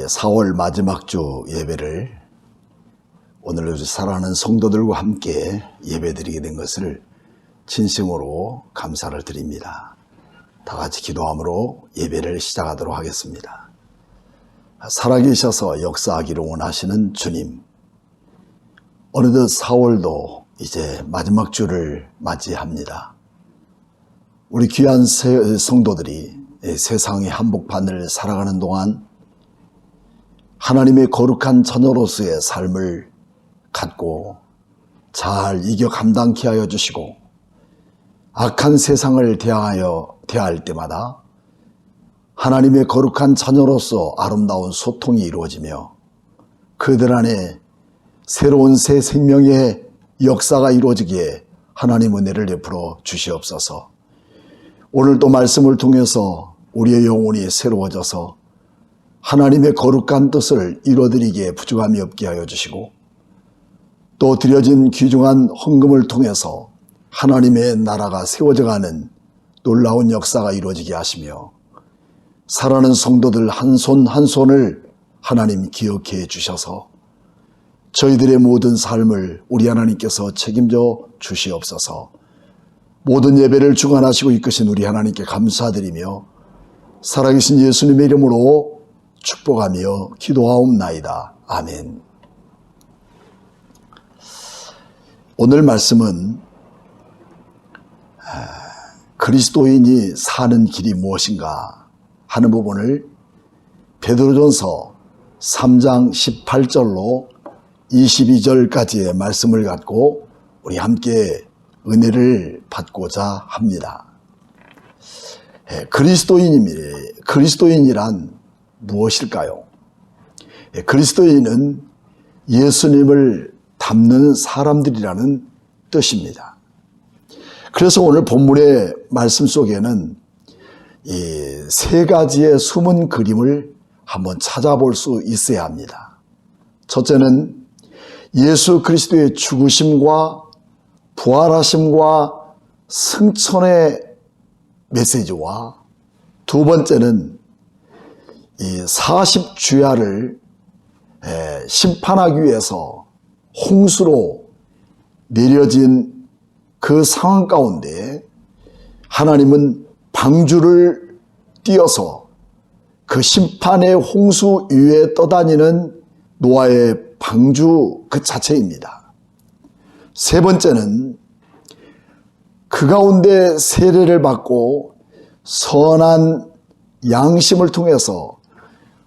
4월 마지막 주 예배를 오늘 사랑하는 성도들과 함께 예배드리게 된 것을 진심으로 감사를 드립니다. 다 같이 기도함으로 예배를 시작하도록 하겠습니다. 살아계셔서 역사하기를 원하시는 주님, 어느덧 4월도 이제 마지막 주를 맞이합니다. 우리 귀한 성도들이 세상의 한복판을 살아가는 동안 하나님의 거룩한 자녀로서의 삶을 갖고 잘 이겨 감당케 하여 주시고, 악한 세상을 대할 때마다 하나님의 거룩한 자녀로서 아름다운 소통이 이루어지며 그들 안에 새로운 새 생명의 역사가 이루어지기에 하나님 은혜를 베풀어 주시옵소서. 오늘도 말씀을 통해서 우리의 영혼이 새로워져서 하나님의 거룩한 뜻을 이루어드리기에 부족함이 없게 하여 주시고, 또 드려진 귀중한 헌금을 통해서 하나님의 나라가 세워져가는 놀라운 역사가 이루어지게 하시며, 살아가는 성도들 한 손 한 손을 하나님 기억해 주셔서 저희들의 모든 삶을 우리 하나님께서 책임져 주시옵소서. 모든 예배를 주관하시고 이끄신 우리 하나님께 감사드리며 살아계신 예수님의 이름으로 축복하며 기도하옵나이다. 아멘. 오늘 말씀은 그리스도인이 사는 길이 무엇인가 하는 부분을 베드로전서 3장 18절로 22절까지의 말씀을 갖고 우리 함께 은혜를 받고자 합니다. 그리스도인이란 무엇일까요? 그리스도인은 예수님을 닮는 사람들이라는 뜻입니다. 그래서 오늘 본문의 말씀 속에는 이 세 가지의 숨은 그림을 한번 찾아볼 수 있어야 합니다. 첫째는 예수 그리스도의 죽으심과 부활하심과 승천의 메시지와, 두 번째는 이 40주야를 심판하기 위해서 홍수로 내려진 그 상황 가운데 하나님은 방주를 띄어서 그 심판의 홍수 위에 떠다니는 노아의 방주 그 자체입니다. 세 번째는 그 가운데 세례를 받고 선한 양심을 통해서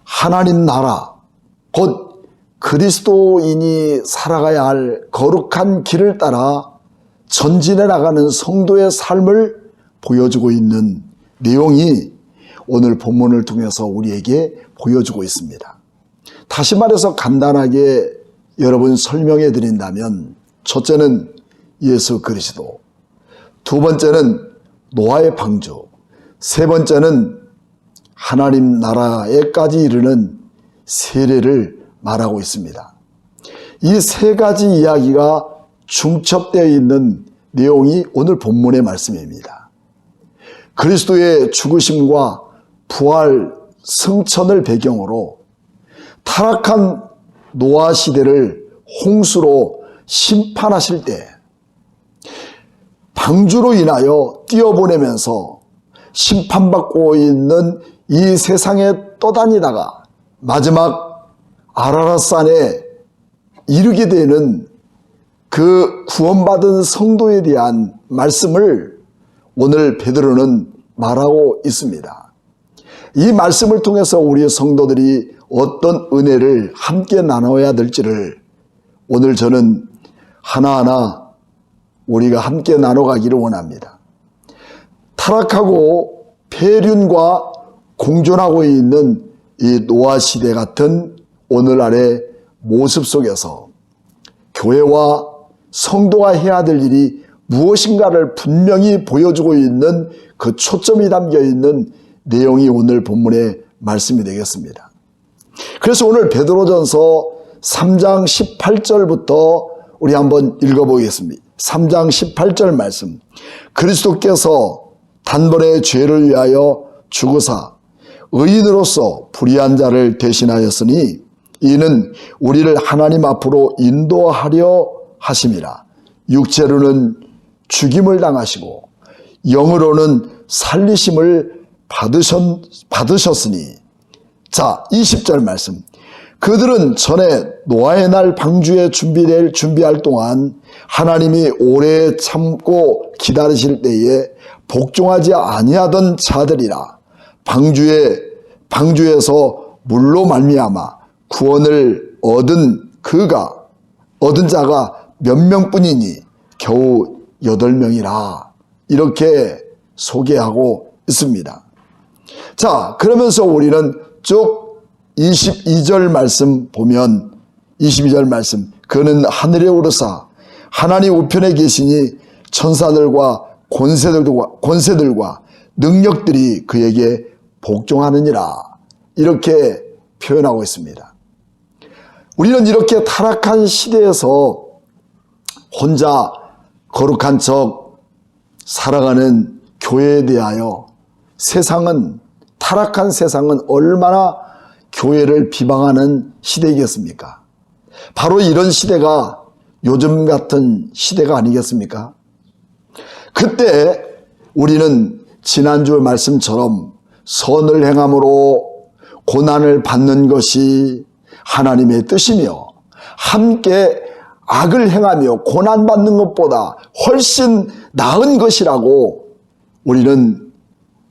하나님 나라, 곧 그리스도인이 살아가야 할 거룩한 길을 따라 전진해 나가는 성도의 삶을 보여주고 있는 내용이 오늘 본문을 통해서 우리에게 보여주고 있습니다. 다시 말해서 간단하게 여러분 설명해 드린다면, 첫째는 예수 그리스도, 두 번째는 노아의 방주, 세 번째는 하나님 나라에까지 이르는 세례를 말하고 있습니다. 이 세 가지 이야기가 중첩되어 있는 내용이 오늘 본문의 말씀입니다. 그리스도의 죽으심과 부활, 승천을 배경으로 타락한 노아 시대를 홍수로 심판하실 때 방주로 인하여 띄어보내면서 심판받고 있는 이 세상에 떠다니다가 마지막 아라랏산에 이르게 되는 그 구원받은 성도에 대한 말씀을 오늘 베드로는 말하고 있습니다. 이 말씀을 통해서 우리 성도들이 어떤 은혜를 함께 나눠야 될지를 오늘 저는 하나하나 우리가 함께 나눠가기를 원합니다. 타락하고 폐륜과 공존하고 있는 이 노아 시대 같은 오늘날의 모습 속에서 교회와 성도가 해야 될 일이 무엇인가를 분명히 보여주고 있는 그 초점이 담겨 있는 내용이 오늘 본문의 말씀이 되겠습니다. 그래서 오늘 베드로전서 3장 18절부터 우리 한번 읽어보겠습니다. 3장 18절 말씀. 그리스도께서 단번에 죄를 위하여 죽으사 의인으로서 불의한 자를 대신하였으니 이는 우리를 하나님 앞으로 인도하려 하심이라. 육체로는 죽임을 당하시고 영으로는 살리심을 받으셨으니. 자, 20절 말씀. 그들은 전에 노아의 날 방주에 준비할 동안 하나님이 오래 참고 기다리실 때에 복종하지 아니하던 자들이라. 방주에서 물로 말미암아 구원을 얻은 자가 몇 명뿐이니 겨우 8명이라. 이렇게 소개하고 있습니다. 자, 그러면서 우리는 쭉 22절 말씀 보면 22절 말씀, 그는 하늘에 오르사 하나님 우편에 계시니 천사들과 권세들과 능력들이 그에게 복종하느니라. 이렇게 표현하고 있습니다. 우리는 이렇게 타락한 시대에서 혼자 거룩한 척 살아가는 교회에 대하여 타락한 세상은 얼마나 교회를 비방하는 시대이겠습니까? 바로 이런 시대가 요즘 같은 시대가 아니겠습니까? 그때 우리는 지난주 말씀처럼 선을 행함으로 고난을 받는 것이 하나님의 뜻이며 함께 악을 행하며 고난받는 것보다 훨씬 나은 것이라고 우리는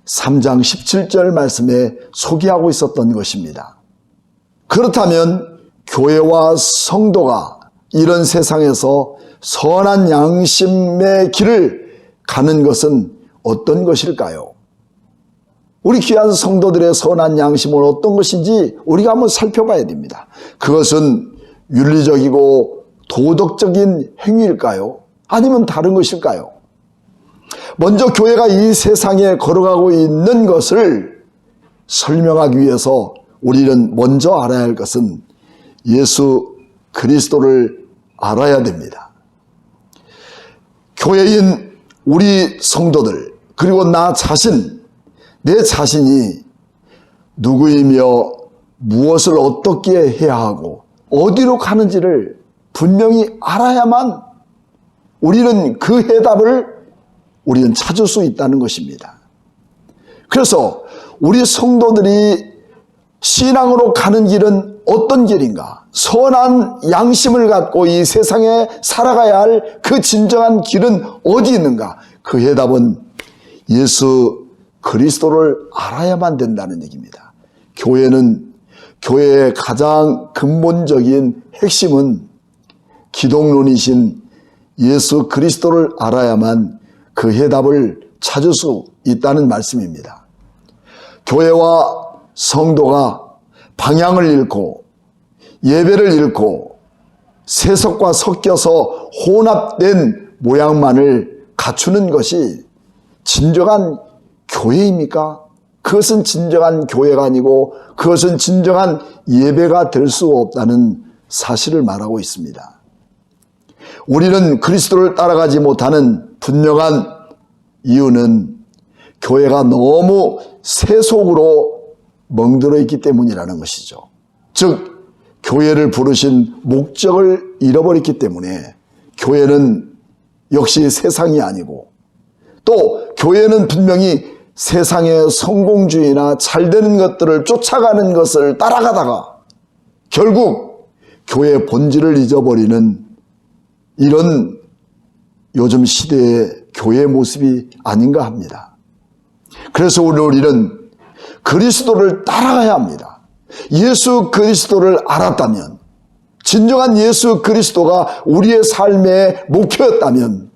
3장 17절 말씀에 소개하고 있었던 것입니다. 그렇다면 교회와 성도가 이런 세상에서 선한 양심의 길을 가는 것은 어떤 것일까요? 우리 귀한 성도들의 선한 양심은 어떤 것인지 우리가 한번 살펴봐야 됩니다. 그것은 윤리적이고 도덕적인 행위일까요? 아니면 다른 것일까요? 먼저 교회가 이 세상에 걸어가고 있는 것을 설명하기 위해서 우리는 먼저 알아야 할 것은 예수 그리스도를 알아야 됩니다. 교회인 우리 성도들, 그리고 내 자신이 누구이며 무엇을 어떻게 해야 하고 어디로 가는지를 분명히 알아야만 우리는 그 해답을 찾을 수 있다는 것입니다. 그래서 우리 성도들이 신앙으로 가는 길은 어떤 길인가? 선한 양심을 갖고 이 세상에 살아가야 할 그 진정한 길은 어디 있는가? 그 해답은 예수 그리스도를 알아야만 된다는 얘기입니다. 교회의 가장 근본적인 핵심은 기독론이신 예수 그리스도를 알아야만 그 해답을 찾을 수 있다는 말씀입니다. 교회와 성도가 방향을 잃고 예배를 잃고 세속과 섞여서 혼합된 모양만을 갖추는 것이 진정한 교회입니까? 그것은 진정한 교회가 아니고 그것은 진정한 예배가 될 수 없다는 사실을 말하고 있습니다. 우리는 그리스도를 따라가지 못하는 분명한 이유는 교회가 너무 세속으로 멍들어 있기 때문이라는 것이죠. 즉 교회를 부르신 목적을 잃어버렸기 때문에 교회는 역시 세상이 아니고, 또 교회는 분명히 세상의 성공주의나 잘되는 것들을 쫓아가는 것을 따라가다가 결국 교회의 본질을 잊어버리는 이런 요즘 시대의 교회의 모습이 아닌가 합니다. 그래서 우리는 그리스도를 따라가야 합니다. 예수 그리스도를 알았다면, 진정한 예수 그리스도가 우리의 삶의 목표였다면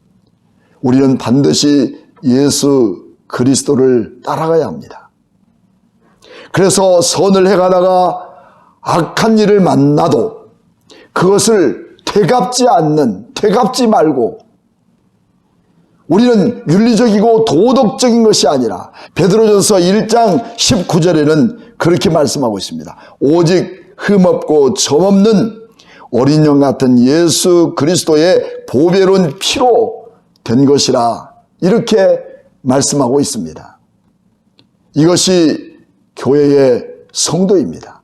우리는 반드시 예수 그리스도를 따라가야 합니다. 그래서 선을 해가다가 악한 일을 만나도 그것을 되갚지 말고 우리는 윤리적이고 도덕적인 것이 아니라 베드로전서 1장 19절에는 그렇게 말씀하고 있습니다. 오직 흠없고 점없는 어린 양 같은 예수 그리스도의 보배로운 피로 된 것이라, 이렇게 말씀하고 있습니다. 이것이 교회의 성도입니다.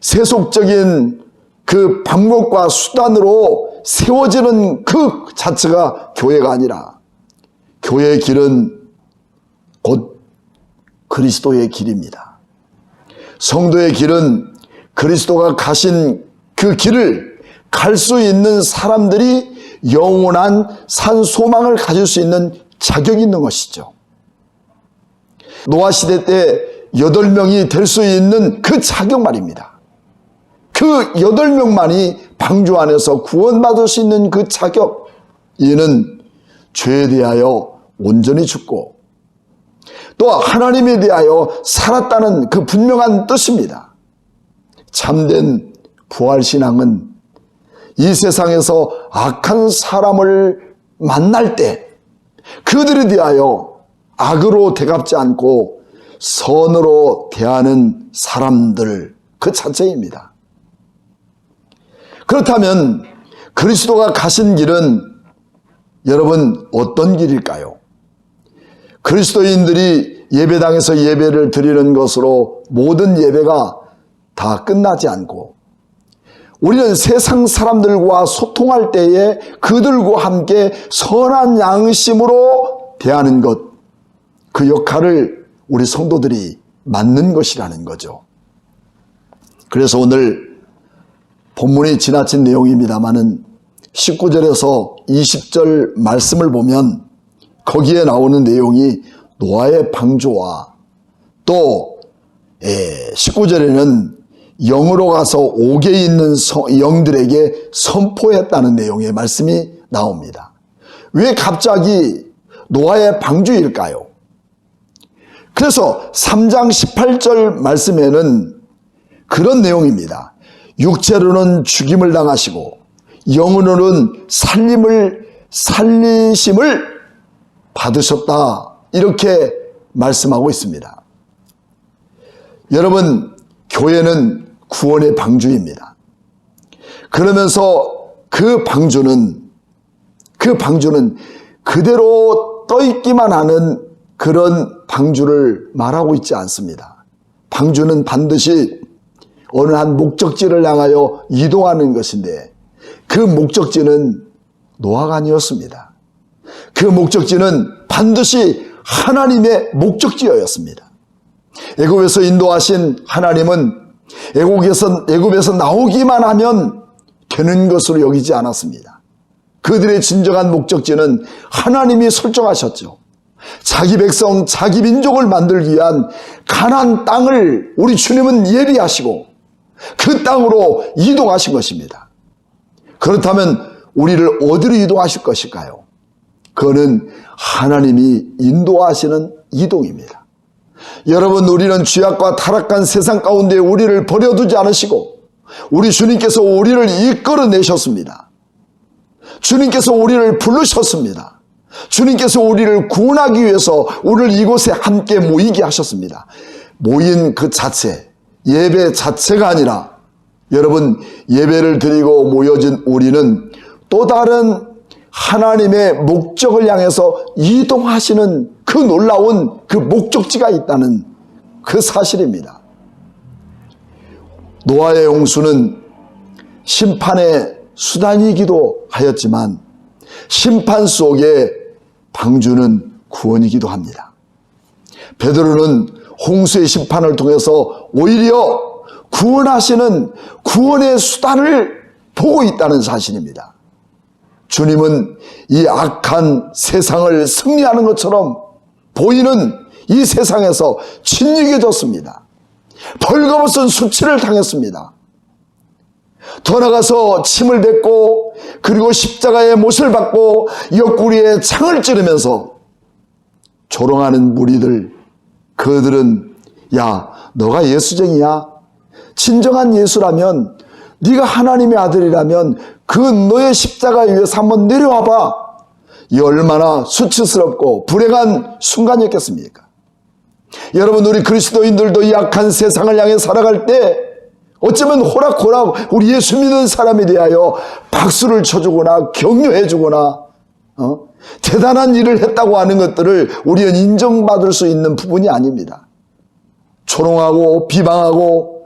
세속적인 그 방법과 수단으로 세워지는 그 자체가 교회가 아니라 교회의 길은 곧 그리스도의 길입니다. 성도의 길은 그리스도가 가신 그 길을 갈 수 있는 사람들이 영원한 산 소망을 가질 수 있는 자격이 있는 것이죠. 노아 시대 때 8명이 될 수 있는 그 자격 말입니다. 그 8명만이 방주 안에서 구원받을 수 있는 그 자격, 이는 죄에 대하여 온전히 죽고 또 하나님에 대하여 살았다는 그 분명한 뜻입니다. 참된 부활신앙은 이 세상에서 악한 사람을 만날 때 그들에 대하여 악으로 대갚지 않고 선으로 대하는 사람들 그 자체입니다. 그렇다면 그리스도가 가신 길은 여러분 어떤 길일까요? 그리스도인들이 예배당에서 예배를 드리는 것으로 모든 예배가 다 끝나지 않고 우리는 세상 사람들과 소통할 때에 그들과 함께 선한 양심으로 대하는 것, 그 역할을 우리 성도들이 맡는 것이라는 거죠. 그래서 오늘 본문이 지나친 내용입니다마는 19절에서 20절 말씀을 보면 거기에 나오는 내용이 노아의 방주와 또 19절에는 영으로 가서 옥에 있는 영들에게 선포했다는 내용의 말씀이 나옵니다. 왜 갑자기 노아의 방주일까요? 그래서 3장 18절 말씀에는 그런 내용입니다. 육체로는 죽임을 당하시고 영으로는 살리심을 받으셨다, 이렇게 말씀하고 있습니다. 여러분, 교회는 구원의 방주입니다. 그러면서 그 방주는 그대로 떠있기만 하는 그런 방주를 말하고 있지 않습니다. 방주는 반드시 어느 한 목적지를 향하여 이동하는 것인데 그 목적지는 노아가 아니었습니다. 그 목적지는 반드시 하나님의 목적지였습니다. 애굽에서 인도하신 하나님은 애굽에서 나오기만 하면 되는 것으로 여기지 않았습니다. 그들의 진정한 목적지는 하나님이 설정하셨죠. 자기 백성, 자기 민족을 만들기 위한 가나안 땅을 우리 주님은 예비하시고 그 땅으로 이동하신 것입니다. 그렇다면 우리를 어디로 이동하실 것일까요? 그거는 하나님이 인도하시는 이동입니다. 여러분, 우리는 죄악과 타락한 세상 가운데 우리를 버려두지 않으시고 우리 주님께서 우리를 이끌어내셨습니다. 주님께서 우리를 부르셨습니다. 주님께서 우리를 구원하기 위해서 우리를 이곳에 함께 모이게 하셨습니다. 모인 그 자체, 예배 자체가 아니라 여러분, 예배를 드리고 모여진 우리는 또 다른 하나님의 목적을 향해서 이동하시는 그 놀라운 그 목적지가 있다는 그 사실입니다. 노아의 홍수는 심판의 수단이기도 하였지만 심판 속에 방주는 구원이기도 합니다. 베드로는 홍수의 심판을 통해서 오히려 구원하시는 구원의 수단을 보고 있다는 사실입니다. 주님은 이 악한 세상을 승리하는 것처럼 보이는 이 세상에서 진리해졌습니다. 벌거벗은 수치를 당했습니다. 더 나가서 침을 뱉고 그리고 십자가의 못을 받고 옆구리에 창을 찌르면서 조롱하는 무리들, 그들은 야, 너가 예수쟁이야? 진정한 예수라면, 네가 하나님의 아들이라면 그 너의 십자가 위에서 한번 내려와봐. 이 얼마나 수치스럽고 불행한 순간이었겠습니까? 여러분, 우리 그리스도인들도 이 악한 세상을 향해 살아갈 때 어쩌면 호락호락 우리 예수 믿는 사람에 대하여 박수를 쳐주거나 격려해주거나 대단한 일을 했다고 하는 것들을 우리는 인정받을 수 있는 부분이 아닙니다. 조롱하고 비방하고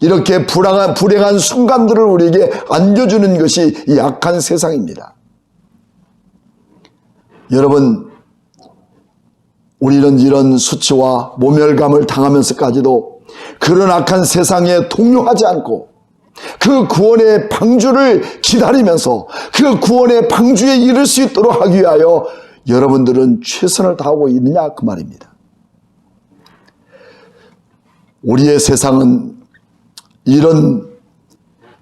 이렇게 불행한 순간들을 우리에게 안겨주는 것이 이 악한 세상입니다. 여러분, 우리는 이런 수치와 모멸감을 당하면서까지도 그런 악한 세상에 동요하지 않고 그 구원의 방주를 기다리면서 그 구원의 방주에 이를 수 있도록 하기 위하여 여러분들은 최선을 다하고 있느냐 그 말입니다. 우리의 세상은 이런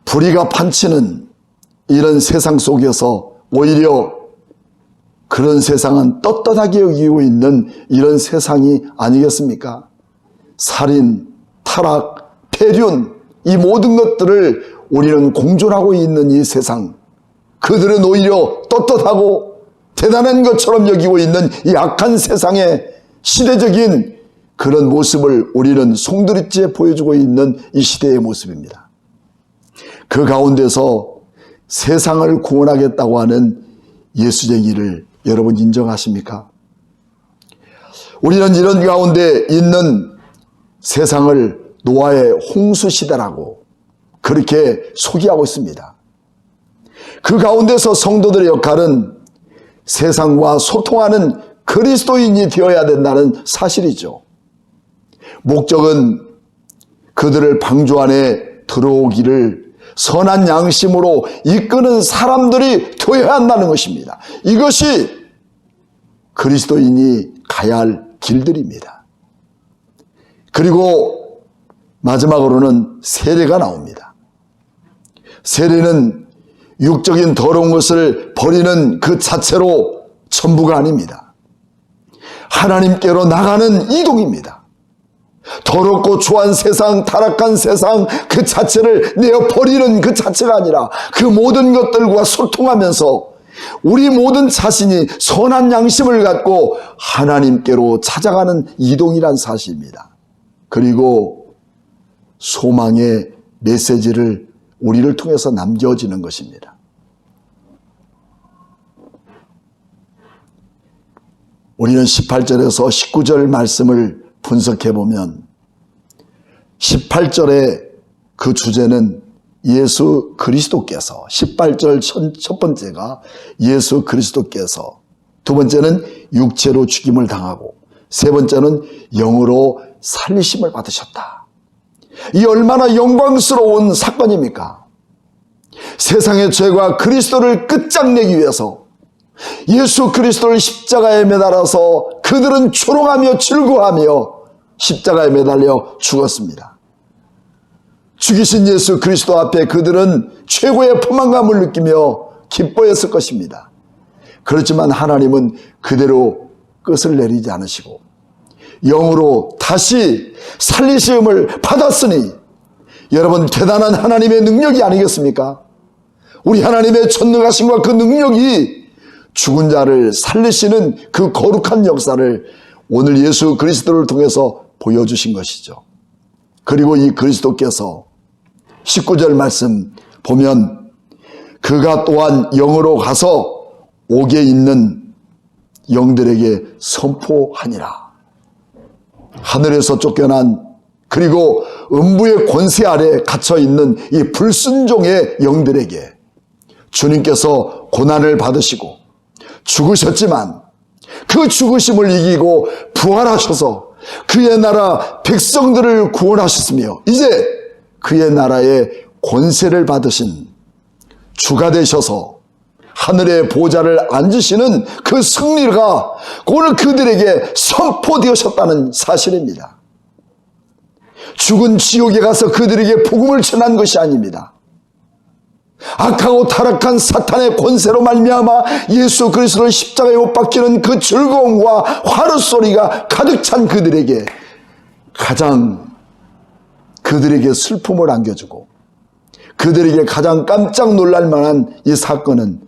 불의가 판치는 이런 세상 속에서 오히려 그런 세상은 떳떳하게 여기고 있는 이런 세상이 아니겠습니까? 살인, 타락, 폐륜 이 모든 것들을 우리는 공존하고 있는 이 세상, 그들은 오히려 떳떳하고 대단한 것처럼 여기고 있는 이 악한 세상의 시대적인 그런 모습을 우리는 송두리째 보여주고 있는 이 시대의 모습입니다. 그 가운데서 세상을 구원하겠다고 하는 예수쟁이를 여러분 인정하십니까? 우리는 이런 가운데 있는 세상을 노아의 홍수 시대라고 그렇게 소개하고 있습니다. 그 가운데서 성도들의 역할은 세상과 소통하는 그리스도인이 되어야 된다는 사실이죠. 목적은 그들을 방주 안에 들어오기를 선한 양심으로 이끄는 사람들이 되어야 한다는 것입니다. 이것이 그리스도인이 가야 할 길들입니다. 그리고 마지막으로는 세례가 나옵니다. 세례는 육적인 더러운 것을 버리는 그 자체로 전부가 아닙니다. 하나님께로 나가는 이동입니다. 더럽고 추한 세상, 타락한 세상 그 자체를 내어버리는 그 자체가 아니라 그 모든 것들과 소통하면서 우리 모든 자신이 선한 양심을 갖고 하나님께로 찾아가는 이동이란 사실입니다. 그리고 소망의 메시지를 우리를 통해서 남겨지는 것입니다. 우리는 18절에서 19절 말씀을 분석해 보면 18절의 그 주제는 예수 그리스도께서, 18절 첫 번째가 예수 그리스도께서, 두 번째는 육체로 죽임을 당하고 세 번째는 영으로 살리심을 받으셨다. 이 얼마나 영광스러운 사건입니까? 세상의 죄와 그리스도를 끝장내기 위해서 예수 그리스도를 십자가에 매달아서 그들은 조롱하며 즐거워하며 십자가에 매달려 죽었습니다. 죽이신 예수 그리스도 앞에 그들은 최고의 포만감을 느끼며 기뻐했을 것입니다. 그렇지만 하나님은 그대로 끝을 내리지 않으시고 영으로 다시 살리심을 받았으니 여러분 대단한 하나님의 능력이 아니겠습니까? 우리 하나님의 전능하심과 그 능력이 죽은 자를 살리시는 그 거룩한 역사를 오늘 예수 그리스도를 통해서 보여주신 것이죠. 그리고 이 그리스도께서 19절 말씀 보면 그가 또한 영으로 가서 옥에 있는 영들에게 선포하니라. 하늘에서 쫓겨난 그리고 음부의 권세 아래 갇혀있는 이 불순종의 영들에게 주님께서 고난을 받으시고 죽으셨지만 그 죽으심을 이기고 부활하셔서 그의 나라 백성들을 구원하셨으며 이제 그의 나라의 권세를 받으신 주가 되셔서 하늘의 보좌를 앉으시는 그 승리가 오늘 그들에게 선포되셨다는 사실입니다. 죽은 지옥에 가서 그들에게 복음을 전한 것이 아닙니다. 악하고 타락한 사탄의 권세로 말미암아 예수 그리스도를 십자가에 못 박히는 그 즐거움과 환호소리가 가득 찬 그들에게 가장 그들에게 슬픔을 안겨주고 그들에게 가장 깜짝 놀랄 만한 이 사건은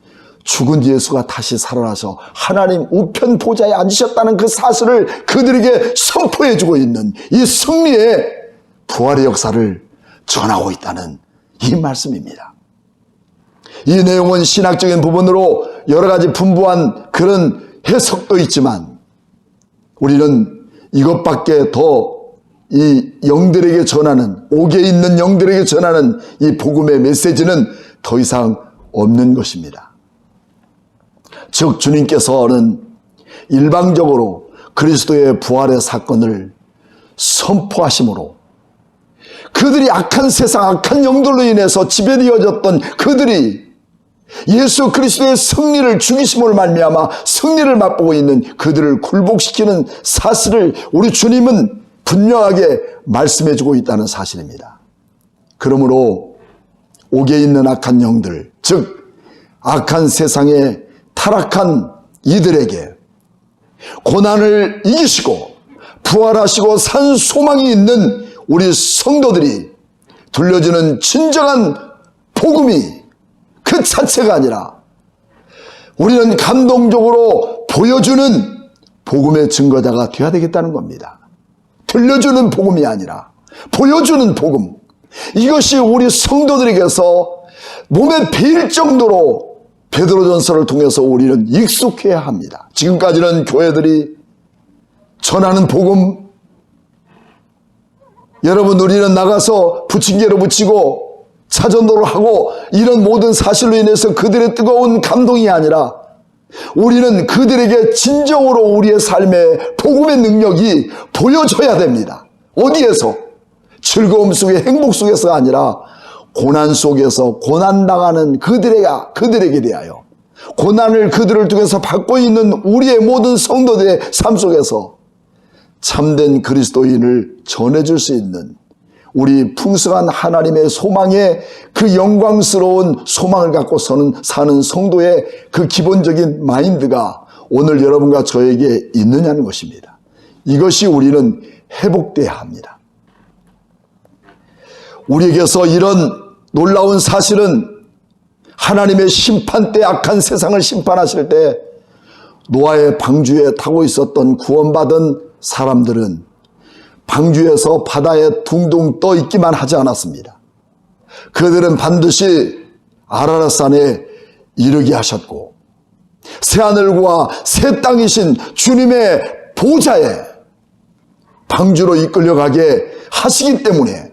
죽은 예수가 다시 살아나서 하나님 우편 보좌에 앉으셨다는 그 사실을 그들에게 선포해주고 있는 이 승리의 부활의 역사를 전하고 있다는 이 말씀입니다. 이 내용은 신학적인 부분으로 여러 가지 풍부한 그런 해석도 있지만 우리는 이것밖에 더 이 영들에게 전하는, 옥에 있는 영들에게 전하는 이 복음의 메시지는 더 이상 없는 것입니다. 즉 주님께서는 일방적으로 그리스도의 부활의 사건을 선포하심으로 그들이 악한 세상, 악한 영들로 인해서 지배되어졌던 그들이 예수 그리스도의 승리를, 죽이심으로 말미암아 승리를 맛보고 있는 그들을 굴복시키는 사실을 우리 주님은 분명하게 말씀해주고 있다는 사실입니다. 그러므로 옥에 있는 악한 영들, 즉 악한 세상에 타락한 이들에게 고난을 이기시고 부활하시고 산 소망이 있는 우리 성도들이 들려주는 진정한 복음이 그 자체가 아니라 우리는 감동적으로 보여주는 복음의 증거자가 되어야 되겠다는 겁니다. 들려주는 복음이 아니라 보여주는 복음, 이것이 우리 성도들에게서 몸에 배일 정도로 베드로전서를 통해서 우리는 익숙해야 합니다. 지금까지는 교회들이 전하는 복음, 여러분 우리는 나가서 부침개로 붙이고 차전도를 하고 이런 모든 사실로 인해서 그들의 뜨거운 감동이 아니라 우리는 그들에게 진정으로 우리의 삶의 복음의 능력이 보여져야 됩니다. 어디에서? 즐거움 속에, 행복 속에서가 아니라 고난 속에서 고난당하는 그들에게 대하여, 고난을 그들을 통해서 받고 있는 우리의 모든 성도들의 삶 속에서 참된 그리스도인을 전해줄 수 있는 우리 풍성한 하나님의 소망의 그 영광스러운 소망을 갖고 사는 성도의 그 기본적인 마인드가 오늘 여러분과 저에게 있느냐는 것입니다. 이것이 우리는 회복돼야 합니다. 우리에게서 이런 놀라운 사실은 하나님의 심판 때, 악한 세상을 심판하실 때 노아의 방주에 타고 있었던 구원받은 사람들은 방주에서 바다에 둥둥 떠 있기만 하지 않았습니다. 그들은 반드시 아라랏산에 이르게 하셨고 새하늘과 새 땅이신 주님의 보좌에 방주로 이끌려가게 하시기 때문에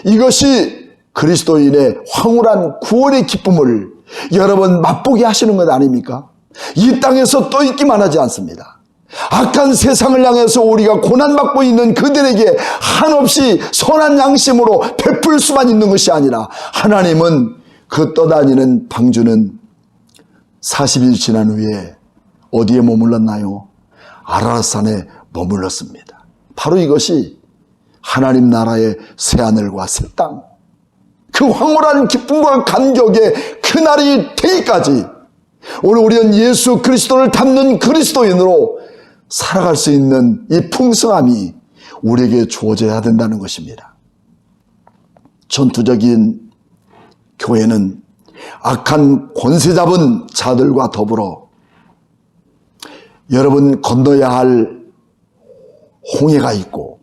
이것이 그리스도인의 황홀한 구원의 기쁨을 여러분 맛보게 하시는 것 아닙니까? 이 땅에서 떠 있기만 하지 않습니다. 악한 세상을 향해서 우리가 고난받고 있는 그들에게 한없이 선한 양심으로 베풀 수만 있는 것이 아니라 하나님은 그 떠다니는 방주는 40일 지난 후에 어디에 머물렀나요? 아라랏산에 머물렀습니다. 바로 이것이 하나님 나라의 새하늘과 새 땅, 그 황홀한 기쁨과 감격의 그날이 되기까지 우리는 예수 그리스도를 닮는 그리스도인으로 살아갈 수 있는 이 풍성함이 우리에게 주어져야 된다는 것입니다. 전투적인 교회는 악한 권세 잡은 자들과 더불어 여러분 건너야 할 홍해가 있고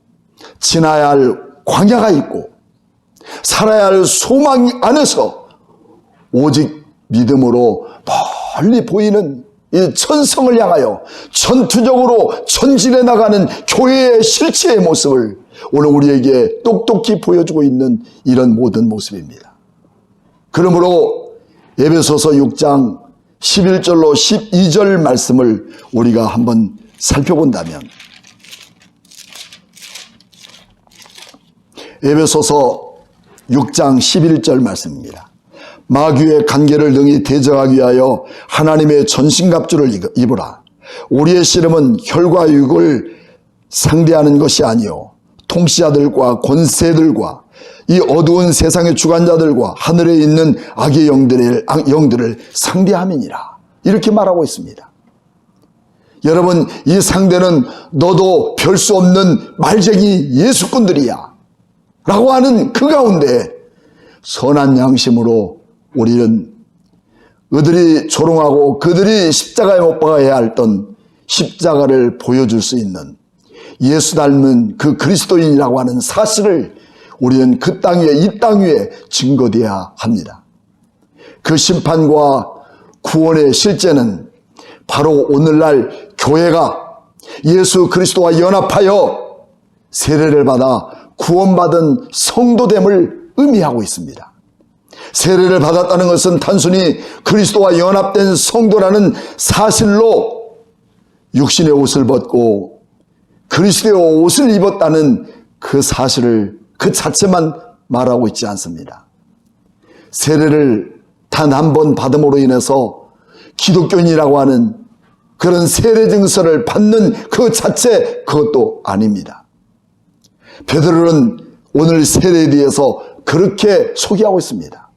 지나야 할 광야가 있고 살아야 할 소망 안에서 오직 믿음으로 멀리 보이는 이 천성을 향하여 전투적으로 전진해 나가는 교회의 실체의 모습을 오늘 우리에게 똑똑히 보여주고 있는 이런 모든 모습입니다. 그러므로 에베소서 6장 11절로 12절 말씀을 우리가 한번 살펴본다면 에베소서 6장 11절 말씀입니다. 마귀의 간계를 능히 대적하기 위하여 하나님의 전신갑주를 입으라. 우리의 씨름은 혈과 육을 상대하는 것이 아니요 통치자들과 권세들과 이 어두운 세상의 주관자들과 하늘에 있는 악의 영들을 상대함이니라. 이렇게 말하고 있습니다. 여러분, 이 상대는 너도 별 수 없는 말쟁이 예수꾼들이야 라고 하는 그 가운데 선한 양심으로 우리는 그들이 조롱하고 그들이 십자가에 못 박아야 했던 십자가를 보여줄 수 있는 예수 닮은 그 그리스도인이라고 하는 사실을 우리는 그 땅 위에, 이 땅 위에 증거되어야 합니다. 그 심판과 구원의 실제는 바로 오늘날 교회가 예수 그리스도와 연합하여 세례를 받아 구원받은 성도됨을 의미하고 있습니다. 세례를 받았다는 것은 단순히 그리스도와 연합된 성도라는 사실로 육신의 옷을 벗고 그리스도의 옷을 입었다는 그 사실을 그 자체만 말하고 있지 않습니다. 세례를 단 한 번 받음으로 인해서 기독교인이라고 하는 그런 세례 증서를 받는 그 자체, 그것도 아닙니다. 베드로는 오늘 세례에 대해서 그렇게 소개하고 있습니다.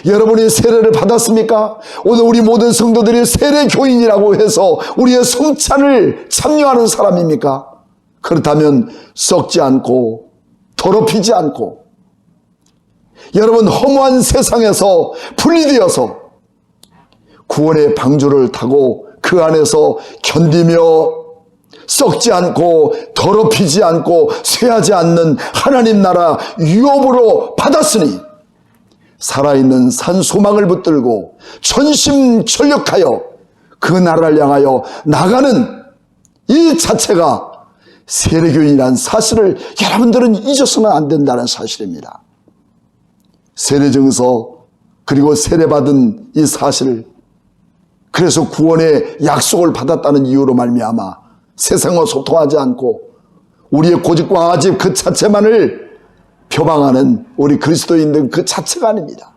여러분이 세례를 받았습니까? 오늘 우리 모든 성도들이 세례 교인이라고 해서 우리의 성찬을 참여하는 사람입니까? 그렇다면 썩지 않고 더럽히지 않고 여러분 허무한 세상에서 분리되어서 구원의 방주를 타고 그 안에서 견디며 썩지 않고 더럽히지 않고 쇠하지 않는 하나님 나라 유업으로 받았으니 살아있는 산 소망을 붙들고 전심전력하여 그 나라를 향하여 나가는 이 자체가 세례교인이라는 사실을 여러분들은 잊어서는 안 된다는 사실입니다. 세례증서 그리고 세례받은 이 사실, 그래서 구원의 약속을 받았다는 이유로 말미암아 세상과 소통하지 않고 우리의 고집과 아집 그 자체만을 표방하는 우리 그리스도인들 그 자체가 아닙니다.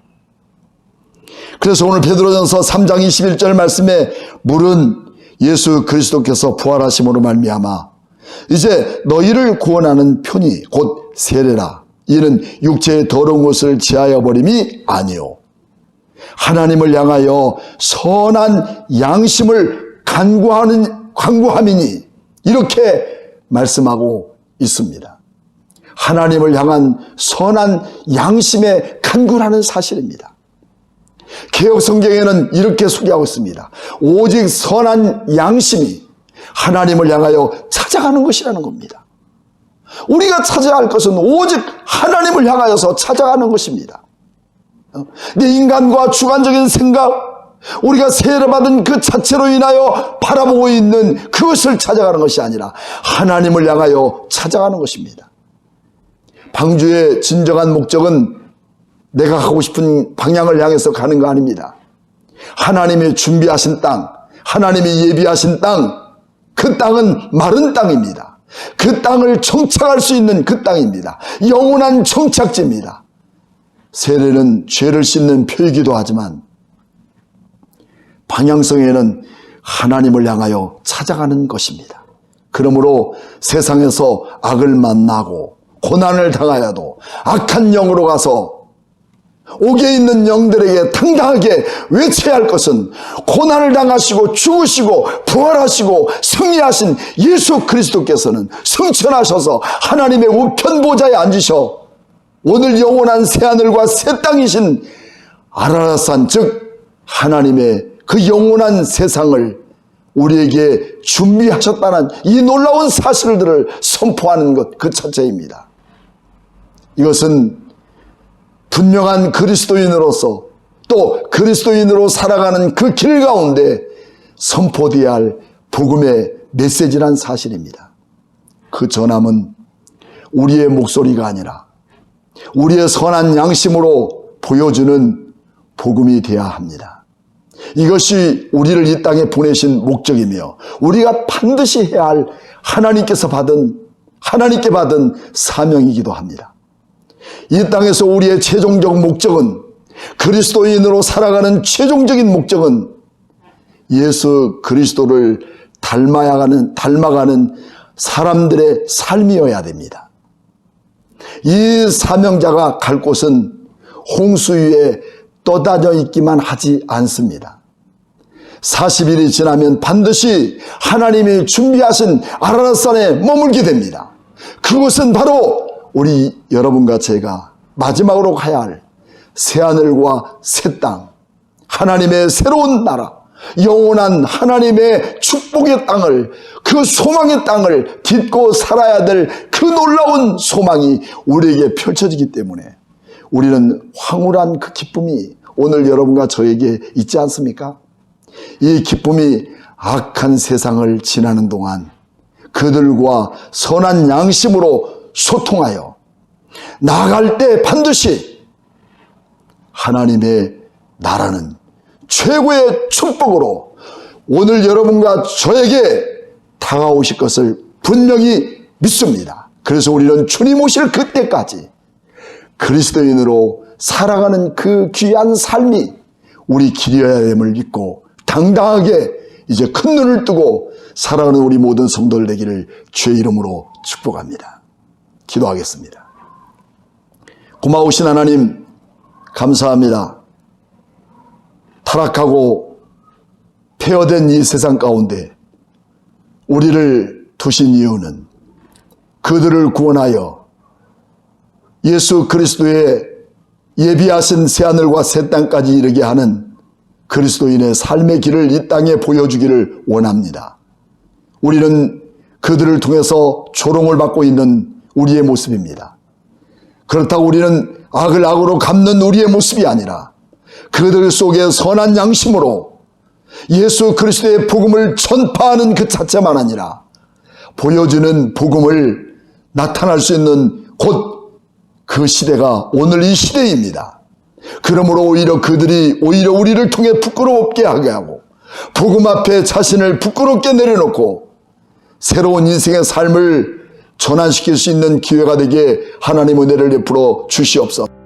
그래서 오늘 베드로전서 3장 21절 말씀에 물은 예수 그리스도께서 부활하심으로 말미암아 이제 너희를 구원하는 편이 곧 세례라. 이는 육체의 더러운 것을 제하여 버림이 아니요 하나님을 향하여 선한 양심을 간구함이니 이렇게 말씀하고 있습니다. 하나님을 향한 선한 양심에 간구하는 사실입니다. 개역 성경에는 이렇게 소개하고 있습니다. 오직 선한 양심이 하나님을 향하여 찾아가는 것이라는 겁니다. 우리가 찾아야 할 것은 오직 하나님을 향하여서 찾아가는 것입니다. 내 인간과 주관적인 생각, 우리가 세례를 받은 그 자체로 인하여 바라보고 있는 그것을 찾아가는 것이 아니라 하나님을 향하여 찾아가는 것입니다. 방주의 진정한 목적은 내가 가고 싶은 방향을 향해서 가는 거 아닙니다. 하나님이 준비하신 땅, 하나님이 예비하신 땅, 그 땅은 마른 땅입니다. 그 땅을 정착할 수 있는 그 땅입니다. 영원한 정착지입니다. 세례는 죄를 씻는 표이기도 하지만 방향성에는 하나님을 향하여 찾아가는 것입니다. 그러므로 세상에서 악을 만나고 고난을 당하여도 악한 영으로 가서 옥에 있는 영들에게 당당하게 외쳐야 할 것은 고난을 당하시고 죽으시고 부활하시고 승리하신 예수 그리스도께서는 승천하셔서 하나님의 우편 보좌에 앉으셔 오늘 영원한 새하늘과 새 땅이신 아라랏산 즉 하나님의 그 영원한 세상을 우리에게 준비하셨다는 이 놀라운 사실들을 선포하는 것 그 자체입니다. 이것은 분명한 그리스도인으로서 또 그리스도인으로 살아가는 그 길 가운데 선포되어야 할 복음의 메시지란 사실입니다. 그 전함은 우리의 목소리가 아니라 우리의 선한 양심으로 보여주는 복음이 되어야 합니다. 이것이 우리를 이 땅에 보내신 목적이며 우리가 반드시 해야 할 하나님께 받은 사명이기도 합니다. 이 땅에서 우리의 최종적 목적은 그리스도인으로 살아가는 최종적인 목적은 예수 그리스도를 닮아가는 사람들의 삶이어야 됩니다. 이 사명자가 갈 곳은 홍수 위에 떠다녀 있기만 하지 않습니다. 40일이 지나면 반드시 하나님이 준비하신 아라랏산에 머물게 됩니다. 그곳은 바로 우리 여러분과 제가 마지막으로 가야 할 새하늘과 새 땅, 하나님의 새로운 나라, 영원한 하나님의 축복의 땅을, 그 소망의 땅을 딛고 살아야 될 그 놀라운 소망이 우리에게 펼쳐지기 때문에 우리는 황홀한 그 기쁨이 오늘 여러분과 저에게 있지 않습니까? 이 기쁨이 악한 세상을 지나는 동안 그들과 선한 양심으로 소통하여 나아갈 때 반드시 하나님의 나라는 최고의 축복으로 오늘 여러분과 저에게 다가오실 것을 분명히 믿습니다. 그래서 우리는 주님 오실 그때까지 그리스도인으로 살아가는 그 귀한 삶이 우리 길이어야 됨을 믿고 당당하게 이제 큰 눈을 뜨고 살아가는 우리 모든 성도들 되기를 주의 이름으로 축복합니다. 기도하겠습니다. 고마우신 하나님 감사합니다. 타락하고 폐허된 이 세상 가운데 우리를 두신 이유는 그들을 구원하여 예수 그리스도의 예비하신 새하늘과 새 땅까지 이르게 하는 그리스도인의 삶의 길을 이 땅에 보여주기를 원합니다. 우리는 그들을 통해서 조롱을 받고 있는 우리의 모습입니다. 그렇다고 우리는 악을 악으로 갚는 우리의 모습이 아니라 그들 속에 선한 양심으로 예수 그리스도의 복음을 전파하는 그 자체만 아니라 보여주는 복음을 나타날 수 있는 곧 그 시대가 오늘 이 시대입니다. 그러므로 오히려 그들이 오히려 우리를 통해 부끄럽게 하게 하고 복음 앞에 자신을 부끄럽게 내려놓고 새로운 인생의 삶을 전환시킬 수 있는 기회가 되게 하나님 은혜를 베풀어 주시옵소서.